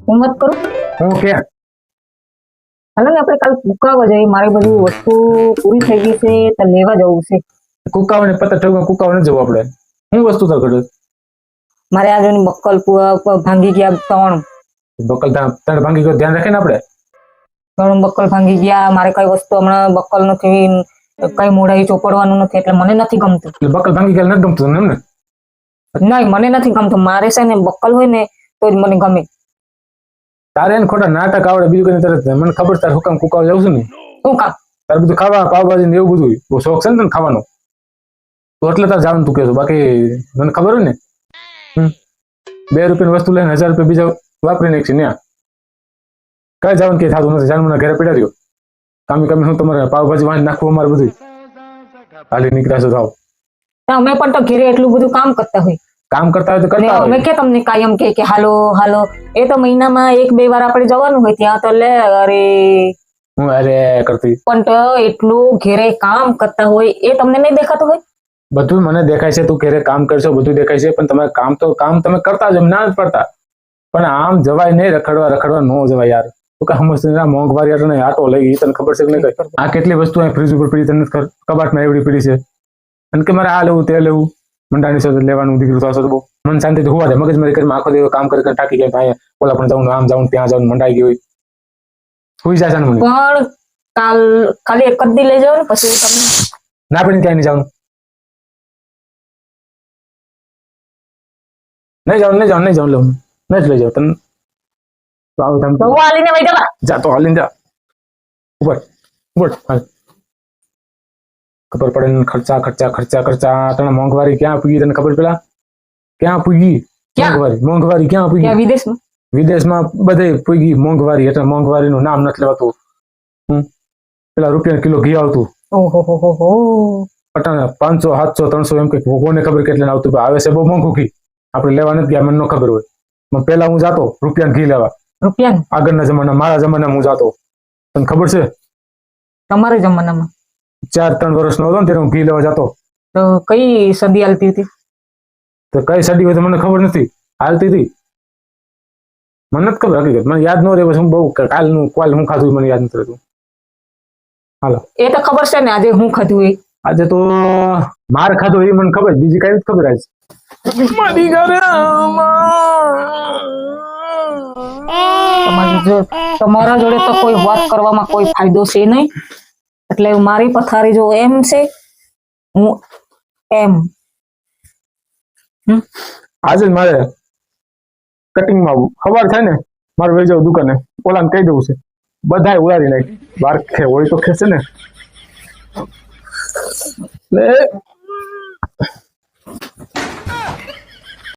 હું મત કરું હું કે હાલો ને આપણે કાલ કુકાવા જઈએ મારી બધી વસ્તુ પૂરી થઈ ગઈ છે તો લેવા જવું છે કુકાવાને પતા ઠગવા કુકાવા ન જવું આપણે હું વસ્તુ તો કરે મારે આ જોઈને બક્કલ ભાંગી ગયા બકલ તણ ભાંગી ગયો ધ્યાન રાખે ને આપણે ત્રણ બક્કલ ભાંગી ગયા મારે કઈ વસ્તુ હમણાં બક્કલ નથી કઈ મોઢાઈ ચોપડવાનું નથી એટલે મને નથી ગમતું એટલે બકલ ભાંગી ગયા નથી ગમતું તને એમ ને નહીં મને નથી ગમતું મારે છે ને બક્કલ હોય ને તો જ મને ગમે તારે એને ખોટા નાટક આવડે બીજું કઈ તરત મને ખબર તારે હુકામ કુકાવા જાવ છું ને શું કામ તારે બધું ખાવા પાવભાજી ને એવું બધું બહુ શોખ છે ને તને ખાવાનો તો એટલે તારે જવાનું તું કહેશો બાકી મને ખબર હોય ને ₹2 વસ્તુ લઈને ₹1000 બીજા વાપરી નાખશે ને કઈ જવાનું કે થતું નથી જાણ મને ઘરે પીડા રહ્યો કામી હું તમારે પાવભાજી વાંચ નાખવું અમારે બધું હાલી નીકળ્યા છો થાવ અમે પણ તો ઘરે એટલું બધું કામ કરતા હોય કામ કરતા હોય તો કરતા અમે હોય કે તમને કાયમ કે હાલો હાલો એ તો મહિનામાં 1-2 વાર આપણે જવાનું હોય ત્યાં તો લે અરે હું અરે કરતી પણ તો એટલું ઘરે કામ કરતા હોય એ તમને નહીં દેખાતું હોય બધું મને દેખાય છે તું ઘરે કામ કરશો બધું દેખાય છે પણ તમારે કામ તમે કરતા જ ના જ પડતા પણ આમ જવાય નહીં રખડવા ન જવાય યાર તું કે સમજતી ના મોંઘવારી આટો નહીં આટો લઈ ગઈ તને ખબર છે કે નહીં આ કેટલી વસ્તુ અહીં ફ્રીજ ઉપર પડી તને કબાટમાં એવડી પડી છે અને કે મારે આ લેવું તે લેવું મંડાણી સાથે લેવાનું દીકરું થશે તો બહુ મન શાંતિથી હોવા દે મગજ મારી કરીને આખો દિવસ કામ કરી ટાકી ગયા ભાઈ ઓલા પણ જવું આમ જવું ત્યાં જવું મંડાઈ ગઈ હોય સુઈ જાય છે મને પણ ખાલી એક જ દી લઈ જાવ ને પછી તમને ના પડીને ક્યાંય નહીં જવાનું નહીં જવાનું નહીં જ લઈ જાવ તને તો આવું તમે તો હું હાલીને વઈ જવા જા તો હાલીને જા ઉપર હાલ ખબર પડે ને ખર્ચા તને મોંઘવારી ક્યાં પૂગી તને ખબર પેલા ક્યાં પૂગી મોંઘવારી ક્યાં પૂગી ત્યાં વિદેશમાં બધે પૂગી મોંઘવારી એટલે મોંઘવારીનું નામ નથી લેવાતું પેલા રૂપિયા કિલો ઘી આવતું ઓહો પટાણે 500 700 300 એમ કે કોને ખબર કેટલા આવતું આવે છે બહુ મોંઘું ઘી આપણે લેવા નથી ગયા મને ન ખબર હોય પેલા હું જાતો રૂપિયા ઘી લેવા રૂપિયા આગળના જમાના મારા જમાનામાં હું જાતો તને ખબર છે તમારા જમાનામાં 4-3 વર્ષનો હતો ને ત્યારે હું ઘી લેવા જતો તો કઈ સદી હાલતી હતી તો કઈ સદી હોય તો મને ખબર નથી હાલતી હતી મને નથી ખબર હકીકત મને યાદ ન રહે પછી હું બહુ કાલ હું ખાધું મને યાદ નથી રહેતું હાલો એ તો ખબર છે ને આજે હું ખાધું એ આજે તો માર ખાધું એ મને ખબર બીજી કઈ નથી ખબર આજ તમારા જોડે તો કોઈ વાત કરવામાં કોઈ ફાયદો છે નહીં એટલે મારી પથારી જો એમ છે હું એમ આજે મારે કટિંગમાં ખબર થાય ને મારે વહી જાવ દુકાને ઓલાને કહી દઉં છે બધાય ઉડાડી નાખ બાર હોય તો ખેશે ને